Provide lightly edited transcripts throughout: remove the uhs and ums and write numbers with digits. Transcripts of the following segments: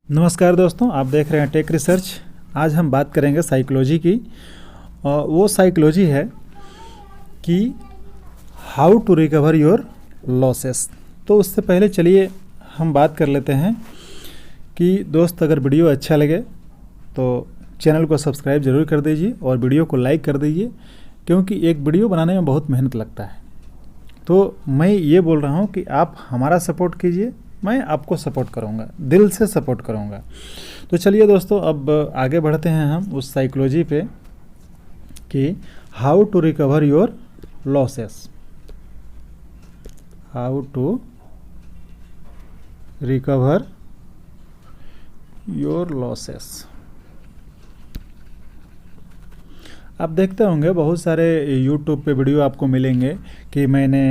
नमस्कार दोस्तों, आप देख रहे हैं टेक रिसर्च। आज हम बात करेंगे साइकोलॉजी की। और वो साइकोलॉजी है कि how to recover your losses. तो उससे पहले चलिए हम बात कर लेते हैं कि दोस्त, अगर वीडियो अच्छा लगे तो चैनल को सब्सक्राइब ज़रूर कर दीजिए और वीडियो को लाइक कर दीजिए, क्योंकि एक वीडियो बनाने में बहुत मेहनत लगता है। तो मैं ये बोल रहा हूँ कि आप हमारा सपोर्ट कीजिए, मैं आपको सपोर्ट करूँगा, दिल से सपोर्ट करूँगा। तो चलिए दोस्तों, अब आगे बढ़ते हैं हम उस साइकोलॉजी पे कि how to recover your losses. How to recover your losses. आप देखते होंगे बहुत सारे YouTube पे वीडियो आपको मिलेंगे कि मैंने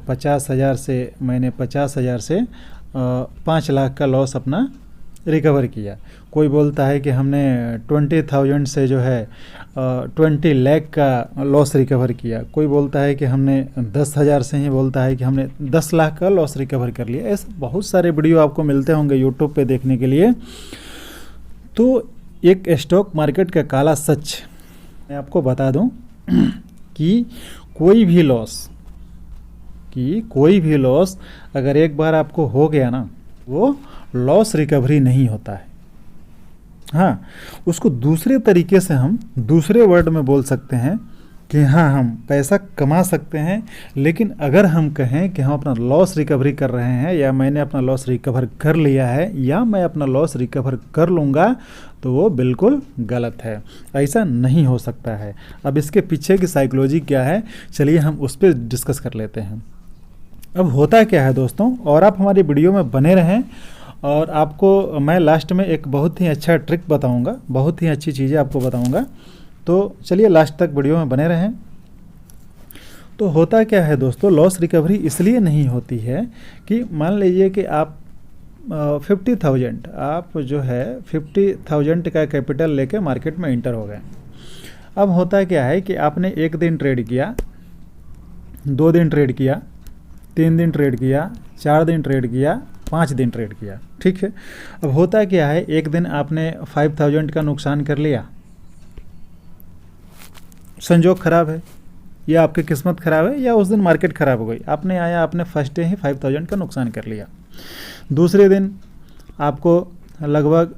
50,000 से 5 लाख का लॉस अपना रिकवर किया। कोई बोलता है कि हमने 20,000 से जो है 20 लाख का लॉस रिकवर किया। कोई बोलता है कि हमने 10,000 से ही बोलता है कि हमने 10 लाख का लॉस रिकवर कर लिया। ऐसे बहुत सारे वीडियो आपको मिलते होंगे YouTube पे देखने के लिए। तो एक स्टॉक मार्केट का काला सच मैं आपको बता दूं कि कोई भी लॉस अगर एक बार आपको हो गया ना, वो लॉस रिकवरी नहीं होता है। हाँ, उसको दूसरे तरीके से हम दूसरे वर्ड में बोल सकते हैं कि हाँ, हम पैसा कमा सकते हैं, लेकिन अगर हम कहें कि हम अपना लॉस रिकवरी कर रहे हैं, या मैंने अपना लॉस रिकवर कर लिया है, या मैं अपना लॉस रिकवर कर लूँगा, तो वो बिल्कुल गलत है। ऐसा नहीं हो सकता है। अब इसके पीछे की साइकोलॉजी क्या है, चलिए हम उस पर डिस्कस कर लेते हैं। अब होता क्या है दोस्तों, और आप हमारी वीडियो में बने रहें, और आपको मैं लास्ट में एक बहुत ही अच्छा ट्रिक बताऊँगा, बहुत ही अच्छी चीज़ें आपको बताऊँगा। तो चलिए लास्ट तक वीडियो में बने रहें। तो होता क्या है दोस्तों, लॉस रिकवरी इसलिए नहीं होती है कि मान लीजिए कि आप 50,000 आप जो है 50,000 का कैपिटल लेके मार्केट में इंटर हो गए। अब होता क्या है कि आपने 1 दिन ट्रेड किया, 2 दिन ट्रेड किया, 3 दिन ट्रेड किया, 4 दिन ट्रेड किया, 5 दिन ट्रेड किया, ठीक है। अब होता क्या है, एक दिन आपने 5,000 का नुकसान कर लिया। संजोग खराब है, या आपकी किस्मत खराब है, या उस दिन मार्केट खराब हो गई, आपने आया, आपने फर्स्ट डे ही 5,000 का नुकसान कर लिया। दूसरे दिन आपको लगभग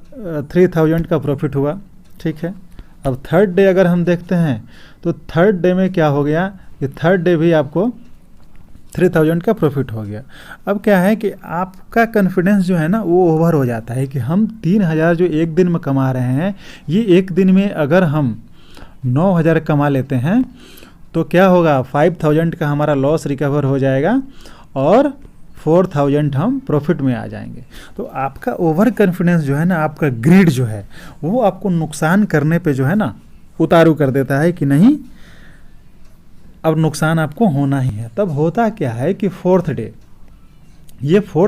3,000 का प्रॉफिट हुआ, ठीक है। अब थर्ड डे अगर हम देखते हैं तो थर्ड डे में क्या हो गया कि थर्ड डे भी आपको 3,000 का प्रॉफिट हो गया। अब क्या है कि आपका कॉन्फिडेंस जो है ना, वो ओवर हो जाता है कि हम 3,000 जो एक दिन में कमा रहे हैं, ये एक दिन में अगर हम 9,000 कमा लेते हैं तो क्या होगा, 5,000 का हमारा लॉस रिकवर हो जाएगा और 4,000 हम प्रॉफिट में आ जाएंगे। तो आपका ओवर कॉन्फिडेंस जो है ना, आपका ग्रीड जो है, वो आपको नुकसान करने पे जो है ना उतारू कर देता है कि नहीं, अब नुकसान आपको होना ही है। तब होता क्या है कि फोर्थ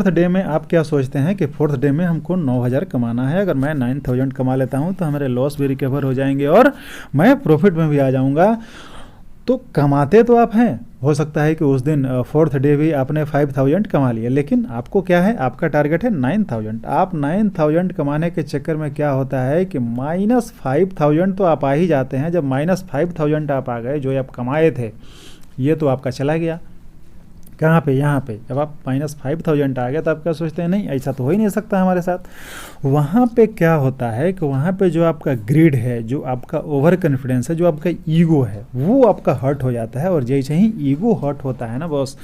डे में आप क्या सोचते हैं कि फोर्थ डे में हमको 9,000 कमाना है। अगर मैं 9,000 कमा लेता हूं तो हमारे लॉस भी रिकवर हो जाएंगे और मैं प्रॉफिट में भी आ जाऊंगा। तो कमाते तो आप हैं, हो सकता है कि उस दिन फोर्थ डे भी आपने 5,000 कमा लिया, लेकिन आपको क्या है, आपका टारगेट है 9,000। आप 9,000 कमाने के चक्कर में क्या होता है कि -5,000 तो आप आ ही जाते हैं। जब -5,000 आप आ गए, जो आप कमाए थे, ये तो आपका चला गया। कहाँ पे, यहाँ पे जब आप -5,000 आ गया तो आप क्या सोचते हैं, नहीं ऐसा तो हो ही नहीं सकता हमारे साथ। वहाँ पे क्या होता है कि वहाँ पे जो आपका ग्रीड है, जो आपका ओवर कॉन्फिडेंस है, जो आपका ईगो है, वो आपका हर्ट हो जाता है। और जैसे ही ईगो हर्ट होता है ना बॉस,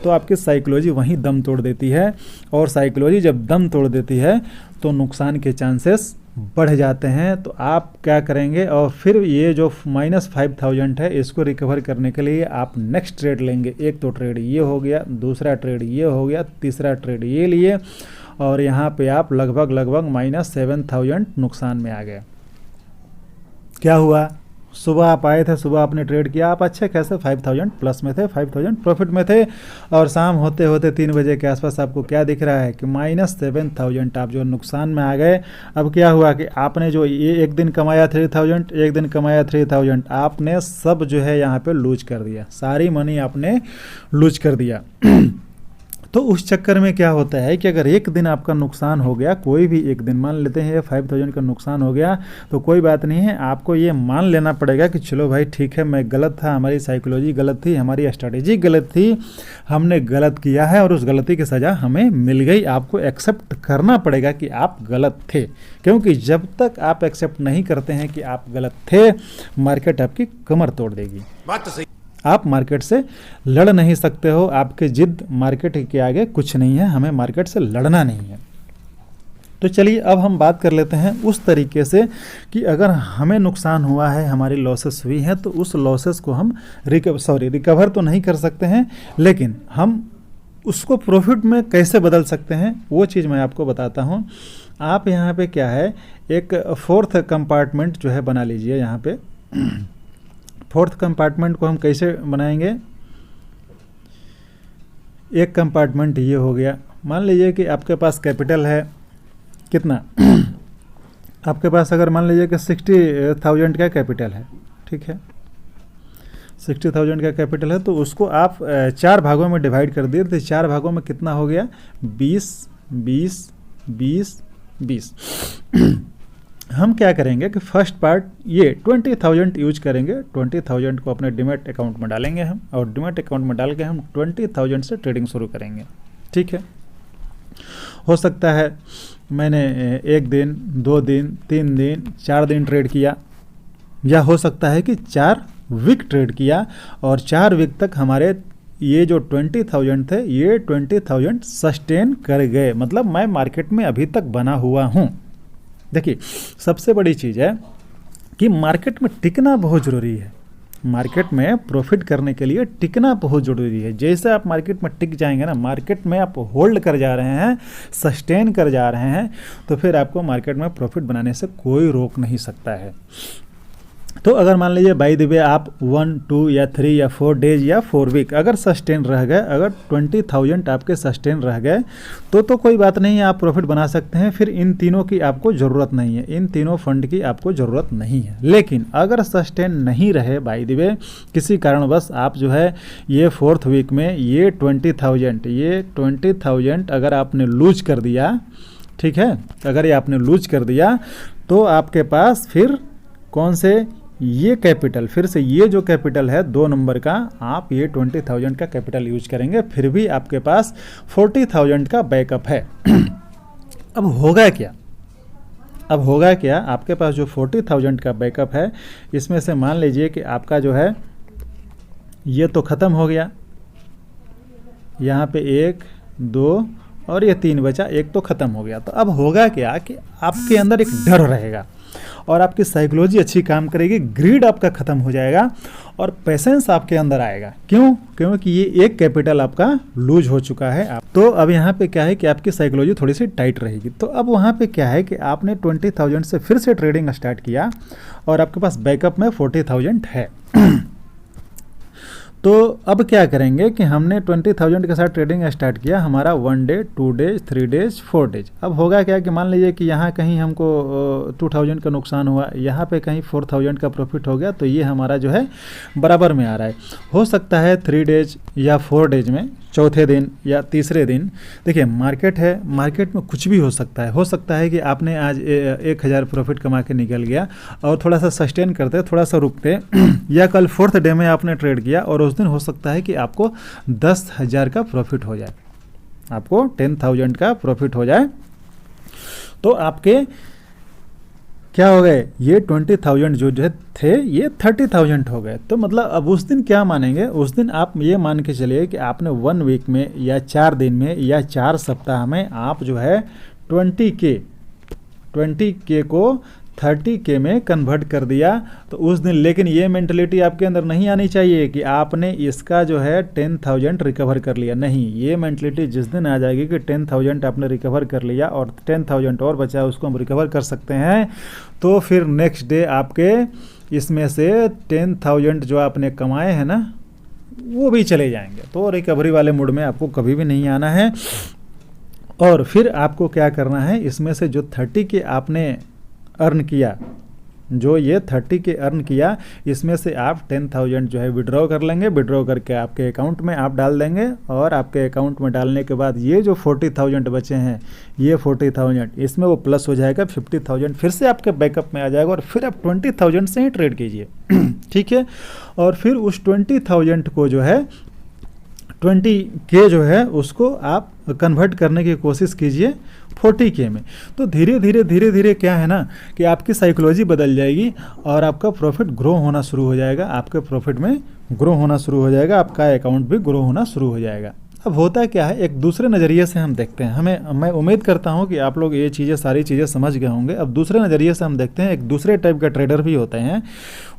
तो आपकी साइकोलॉजी वहीं दम तोड़ देती है। और साइकोलॉजी जब दम तोड़ देती है तो नुकसान के चांसेस बढ़ जाते हैं। तो आप क्या करेंगे, और फिर ये जो -5,000 है, इसको रिकवर करने के लिए आप नेक्स्ट ट्रेड लेंगे। एक तो ट्रेड ये हो गया, दूसरा ट्रेड ये हो गया, तीसरा ट्रेड ये लिए, और यहाँ पे आप लगभग -7,000 नुकसान में आ गए। क्या हुआ, सुबह आप आए थे, सुबह आपने ट्रेड किया, आप अच्छे कैसे 5,000 प्लस में थे, 5,000 प्रॉफिट में थे, और शाम होते होते 3 बजे के आसपास आपको क्या दिख रहा है कि -7,000 आप जो नुकसान में आ गए। अब क्या हुआ कि आपने जो ये एक दिन कमाया 3,000, एक दिन कमाया 3,000, आपने सब जो है यहाँ पे लूज कर दिया, सारी मनी आपने लूज कर दिया। तो उस चक्कर में क्या होता है कि अगर एक दिन आपका नुकसान हो गया, कोई भी एक दिन मान लेते हैं 5000 का नुकसान हो गया, तो कोई बात नहीं है, आपको ये मान लेना पड़ेगा कि चलो भाई ठीक है, मैं गलत था, हमारी साइकोलॉजी गलत थी, हमारी स्ट्रैटेजी गलत थी, हमने गलत किया है और उस गलती की सज़ा हमें मिल गई। आपको एक्सेप्ट करना पड़ेगा कि आप गलत थे, क्योंकि जब तक आप एक्सेप्ट नहीं करते हैं कि आप गलत थे, मार्केट आपकी कमर तोड़ देगी। बात तो सही। आप मार्केट से लड़ नहीं सकते हो, आपकी जिद मार्केट के आगे कुछ नहीं है, हमें मार्केट से लड़ना नहीं है। तो चलिए अब हम बात कर लेते हैं उस तरीके से कि अगर हमें नुकसान हुआ है, हमारी लॉसेस हुई हैं, तो उस लॉसेस को हम रिकवर तो नहीं कर सकते हैं, लेकिन हम उसको प्रॉफिट में कैसे बदल सकते हैं वो चीज़ मैं आपको बताता हूँ। आप यहाँ पे क्या है, एक फोर्थ कंपार्टमेंट जो है बना लीजिए। यहाँ पे फोर्थ कंपार्टमेंट को हम कैसे बनाएंगे, एक कंपार्टमेंट ये हो गया। मान लीजिए कि आपके पास कैपिटल है कितना आपके पास अगर मान लीजिए कि 60,000 का कैपिटल है, ठीक है, 60,000 का कैपिटल है, तो उसको आप 4 भागों में डिवाइड कर दिए, तो 4 भागों में कितना हो गया, 20 20 20 20। हम क्या करेंगे कि फर्स्ट पार्ट ये 20,000 यूज करेंगे, 20,000 को अपने डीमैट अकाउंट में डालेंगे हम, और डीमैट अकाउंट में डाल के हम 20,000 से ट्रेडिंग शुरू करेंगे। ठीक है, हो सकता है मैंने 1 दिन 2 दिन 3 दिन 4 दिन ट्रेड किया, या हो सकता है कि 4 वीक ट्रेड किया, और 4 वीक तक हमारे ये जो 20,000 थे ये 20,000 सस्टेन कर गए, मतलब मैं मार्केट में अभी तक बना हुआ हूँ। देखिए सबसे बड़ी चीज़ है कि मार्केट में टिकना बहुत ज़रूरी है। मार्केट में प्रॉफिट करने के लिए टिकना बहुत ज़रूरी है। जैसे आप मार्केट में टिक जाएंगे ना, मार्केट में आप होल्ड कर जा रहे हैं, सस्टेन कर जा रहे हैं, तो फिर आपको मार्केट में प्रॉफिट बनाने से कोई रोक नहीं सकता है। तो अगर मान लीजिए बाय द वे आप 1 2 या 3 या 4 डेज या 4 वीक अगर सस्टेन रह गए, अगर 20,000 आपके सस्टेन रह गए, तो कोई बात नहीं है, आप प्रॉफिट बना सकते हैं। फिर इन तीनों की आपको ज़रूरत नहीं है, इन तीनों फंड की आपको ज़रूरत नहीं है। लेकिन अगर सस्टेन नहीं रहे बाय द वे, किसी कारणवश आप जो है ये 4th वीक में ये 20,000 अगर आपने लूज कर दिया, ठीक है, अगर ये आपने लूज कर दिया, तो आपके पास फिर कौन से ये कैपिटल, फिर से ये जो कैपिटल है 2 नंबर का, आप ये 20,000 का कैपिटल यूज करेंगे, फिर भी आपके पास 40,000 का बैकअप है। अब होगा क्या, अब होगा क्या, आपके पास जो 40,000 का बैकअप है, इसमें से मान लीजिए कि आपका जो है ये तो ख़त्म हो गया, यहाँ पे 1 2 और ये 3 बचा, एक तो ख़त्म हो गया। तो अब होगा क्या कि आपके अंदर एक डर रहेगा और आपकी साइकोलॉजी अच्छी काम करेगी, ग्रीड आपका ख़त्म हो जाएगा और पेशेंस आपके अंदर आएगा। क्यों? क्योंकि ये एक कैपिटल आपका लूज हो चुका है। तो अब यहाँ पे क्या है कि आपकी साइकोलॉजी थोड़ी सी टाइट रहेगी। तो अब वहाँ पे क्या है कि आपने 20,000 से फिर से ट्रेडिंग स्टार्ट किया और आपके पास बैकअप में 40,000 है। तो अब क्या करेंगे कि हमने 20,000 के साथ ट्रेडिंग स्टार्ट किया, हमारा 1 डे 2 डेज 3 डेज 4 डेज। अब होगा क्या कि मान लीजिए कि यहाँ कहीं हमको 2,000 का नुकसान हुआ, यहाँ पे कहीं 4,000 का प्रॉफिट हो गया, तो ये हमारा जो है बराबर में आ रहा है। हो सकता है 3 डेज या 4 डेज में, चौथे दिन या तीसरे दिन, देखिए मार्केट है, मार्केट में कुछ भी हो सकता है कि आपने आज 1,000 प्रॉफिट कमा के निकल गया और थोड़ा सा सस्टेन करते, थोड़ा सा रुकते, या कल 4th डे में आपने ट्रेड किया और उस दिन हो सकता है कि आपको 10,000 का प्रॉफिट हो जाए, आपको 10,000 का प्रॉफिट हो जाए। तो आपके क्या हो गए, ये 20,000 जो थे ये 30,000 हो गए। तो मतलब अब उस दिन क्या मानेंगे, उस दिन आप ये मान के चलिए कि आपने 1 वीक में या 4 दिन में या 4 सप्ताह में आप जो है 20K को 30K में कन्वर्ट कर दिया। तो उस दिन, लेकिन ये मेंटलिटी आपके अंदर नहीं आनी चाहिए कि आपने इसका जो है 10,000 रिकवर कर लिया। नहीं, ये मेंटलिटी जिस दिन आ जाएगी कि 10,000 आपने रिकवर कर लिया और 10,000 और बचा उसको हम रिकवर कर सकते हैं, तो फिर नेक्स्ट डे आपके इसमें से 10,000 जो आपने कमाए हैं ना, वो भी चले जाएंगे। तो रिकवरी वाले मूड में आपको कभी भी नहीं आना है। और फिर आपको क्या करना है, इसमें से जो 30K आपने अर्न किया, जो ये 30 के अर्न किया, इसमें से आप 10,000 जो है विड्रॉ कर लेंगे। विड्रॉ करके आपके अकाउंट में आप डाल देंगे, और आपके अकाउंट में डालने के बाद ये जो 40,000 बचे हैं, ये 40,000 इसमें वो प्लस हो जाएगा, 50,000 फिर से आपके बैकअप में आ जाएगा, और फिर आप 20,000 से ही ट्रेड कीजिए। ठीक है, और फिर उस 20,000 को जो है 20K जो है उसको आप कन्वर्ट करने की कोशिश कीजिए 40K में। तो धीरे धीरे क्या है ना कि आपकी साइकोलॉजी बदल जाएगी और आपका प्रॉफिट ग्रो होना शुरू हो जाएगा, आपके प्रॉफिट में ग्रो होना शुरू हो जाएगा, आपका अकाउंट भी ग्रो होना शुरू हो जाएगा। अब होता क्या है, एक दूसरे नज़रिए से हम देखते हैं, मैं उम्मीद करता हूं कि आप लोग ये चीज़ें सारी चीज़ें समझ गए होंगे। अब दूसरे नज़रिए से हम देखते हैं, एक दूसरे टाइप का ट्रेडर भी होते हैं।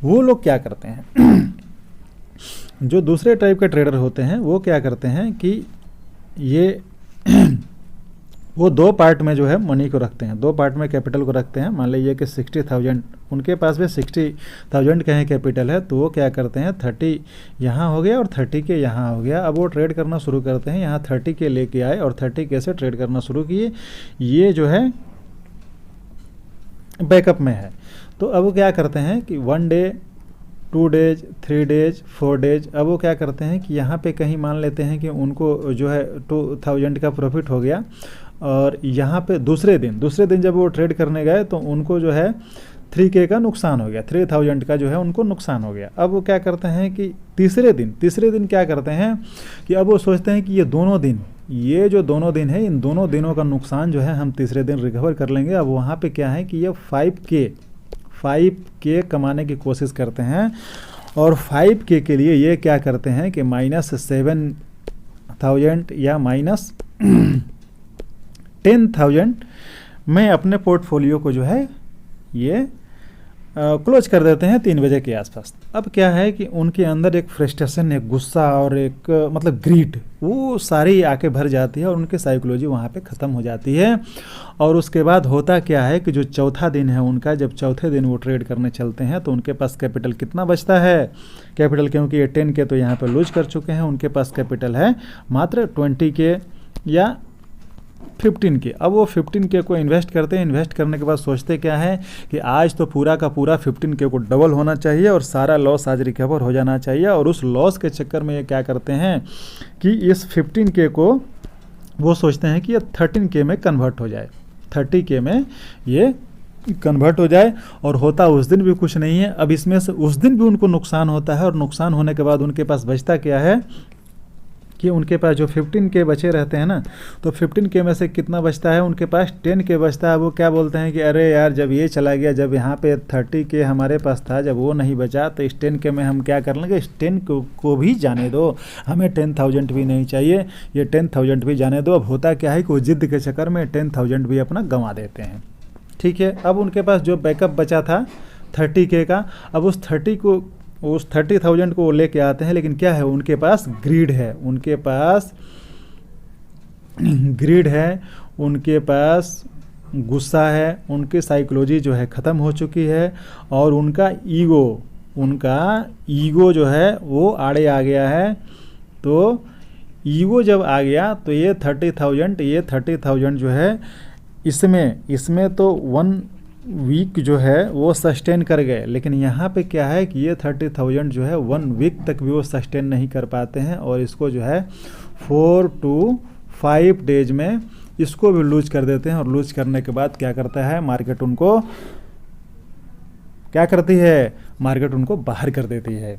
वो लोग क्या करते हैं जो दूसरे टाइप के ट्रेडर होते हैं वो क्या करते हैं कि ये वो 2 पार्ट में जो है मनी को रखते हैं, 2 पार्ट में कैपिटल को रखते हैं। मान लीजिए कि 60,000 उनके पास भी 60,000 कहीं कैपिटल है, तो वो क्या करते हैं 30 यहाँ हो गया और 30 के यहाँ हो गया। अब वो ट्रेड करना शुरू करते हैं, यहाँ 30 के लेके आए और 30 के से ट्रेड करना शुरू किए। ये जो है बैकअप में है। तो अब वो क्या करते हैं कि 1 डे 2 डेज 3 डेज 4 डेज, अब वो क्या करते हैं कि यहाँ पे कहीं मान लेते हैं कि उनको जो है 2,000 का प्रॉफिट हो गया, और यहाँ पे दूसरे दिन जब वो ट्रेड करने गए तो उनको जो है 3K का नुकसान हो गया, 3,000 का जो है उनको नुकसान हो गया। अब वो क्या करते हैं कि तीसरे दिन क्या करते हैं कि अब वो सोचते हैं कि ये जो दोनों दिन है, इन दोनों दिनों का नुकसान जो है हम तीसरे दिन रिकवर कर लेंगे। अब वहाँ पे क्या है कि ये 5K कमाने की कोशिश करते हैं, और 5K के लिए ये क्या करते हैं कि -7,000 या -10,000 में अपने पोर्टफोलियो को जो है ये क्लोज कर देते हैं 3 बजे के आसपास। अब क्या है कि उनके अंदर एक फ्रस्ट्रेशन, एक गुस्सा और एक मतलब ग्रीड, वो सारी आके भर जाती है और उनकी साइकोलॉजी वहाँ पे ख़त्म हो जाती है। और उसके बाद होता क्या है कि जो चौथा दिन है उनका, जब चौथे दिन वो ट्रेड करने चलते हैं तो उनके पास कैपिटल कितना बचता है, कैपिटल क्योंकि ये 10K तो यहाँ पे लूज कर चुके हैं, उनके पास कैपिटल है मात्र 20K या 15K। अब वो 15K को इन्वेस्ट करते हैं, इन्वेस्ट करने के बाद सोचते क्या है कि आज तो पूरा का पूरा 15K को डबल होना चाहिए और सारा लॉस आज रिकवर हो जाना चाहिए। और उस लॉस के चक्कर में ये क्या करते हैं कि इस 15K को वो सोचते हैं कि ये 13K में कन्वर्ट हो जाए, 30K में ये कन्वर्ट हो जाए। और होता उस दिन भी कुछ नहीं है। अब इसमें से उस दिन भी उनको नुकसान होता है, और नुकसान होने के बाद उनके पास बचता क्या है कि उनके पास जो 15K बचे रहते हैं ना, तो 15K में से कितना बचता है, उनके पास 10K बचता है। वो क्या बोलते हैं कि अरे यार जब ये चला गया, जब यहाँ पे 30K हमारे पास था, जब वो नहीं बचा तो इस 10K में हम क्या कर लेंगे, इस 10 को भी जाने दो, हमें 10,000 भी नहीं चाहिए, ये 10,000 भी जाने दो। अब होता क्या है कि वो जिद्द के चक्कर में 10,000 भी अपना गंवा देते हैं। ठीक है, अब उनके पास जो बैकअप बचा था 30K का, अब उस 30,000 को लेके आते हैं, लेकिन क्या है उनके पास ग्रीड है, उनके पास गुस्सा है, उनकी साइकोलॉजी जो है ख़त्म हो चुकी है, और उनका ईगो जो है वो आड़े आ गया है। तो ईगो जब आ गया तो ये 30,000 जो है इसमें तो 1 वीक जो है वो सस्टेन कर गए, लेकिन यहाँ पे क्या है कि ये 30,000 जो है 1 वीक तक भी वो सस्टेन नहीं कर पाते हैं, और इसको जो है 4 to 5 डेज में इसको भी लूज कर देते हैं। और लूज करने के बाद क्या करता है मार्केट उनको बाहर कर देती है।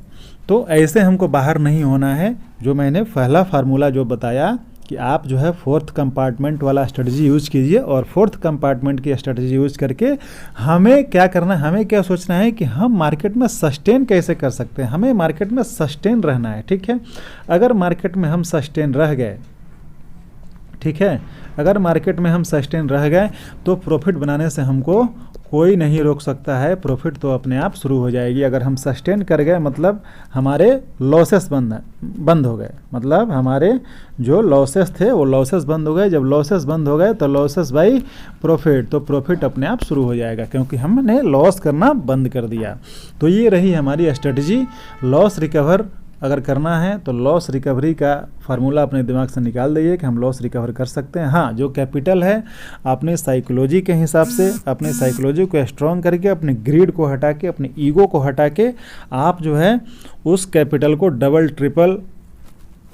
तो ऐसे हमको बाहर नहीं होना है। जो मैंने पहला फार्मूला जो बताया कि आप जो है 4th कंपार्टमेंट वाला स्ट्रेटजी यूज़ कीजिए, और 4th कंपार्टमेंट की स्ट्रेटजी यूज़ करके हमें क्या करना है, हमें क्या सोचना है कि हम मार्केट में सस्टेन कैसे कर सकते हैं। हमें मार्केट में सस्टेन रहना है। ठीक है, अगर मार्केट में हम सस्टेन रह गए, ठीक है, अगर मार्केट में हम सस्टेन रह गए तो प्रॉफिट बनाने से हमको कोई नहीं रोक सकता है, प्रॉफिट तो अपने आप शुरू हो जाएगी। अगर हम सस्टेन कर गए मतलब हमारे लॉसेस बंद हो गए, मतलब हमारे जो लॉसेस थे वो लॉसेस बंद हो गए। जब लॉसेस बंद हो गए तो लॉसेस बाई प्रॉफिट, तो प्रॉफिट अपने आप शुरू हो जाएगा, क्योंकि हमने लॉस करना बंद कर दिया। तो ये रही हमारी स्ट्रेटजी, लॉस रिकवर अगर करना है तो लॉस रिकवरी का फार्मूला अपने दिमाग से निकाल दीजिए कि हम लॉस रिकवर कर सकते हैं। हाँ, जो कैपिटल है अपनी साइकोलॉजी के हिसाब से, अपनी साइकोलॉजी को स्ट्रॉन्ग करके, अपने ग्रीड को हटा के, अपने ईगो को हटा के आप जो है उस कैपिटल को डबल, ट्रिपल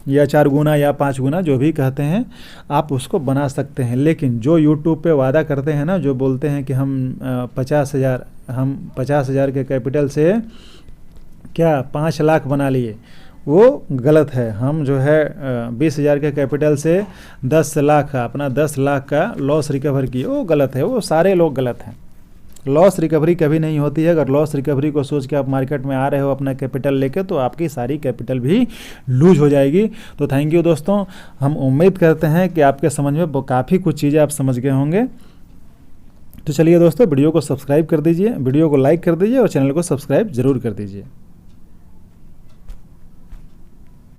या 4 गुना या 5 गुना जो भी कहते हैं आप उसको बना सकते हैं। लेकिन जो यूट्यूब पे वादा करते हैं ना, जो बोलते हैं कि हम 50,000 के कैपिटल से क्या 5 लाख बना लिए, वो गलत है। हम जो है 20,000 के कैपिटल से 10 लाख अपना 10 लाख का लॉस रिकवर किए, वो गलत है। वो सारे लोग गलत हैं। लॉस रिकवरी कभी नहीं होती है। अगर लॉस रिकवरी को सोच के आप मार्केट में आ रहे हो अपना कैपिटल लेके, तो आपकी सारी कैपिटल भी लूज हो जाएगी। तो थैंक यू दोस्तों, हम उम्मीद करते हैं कि आपके समझ में काफ़ी कुछ चीज़ें आप समझ गए होंगे। तो चलिए दोस्तों, वीडियो को सब्सक्राइब कर दीजिए, वीडियो को लाइक कर दीजिए और चैनल को सब्सक्राइब जरूर कर दीजिए।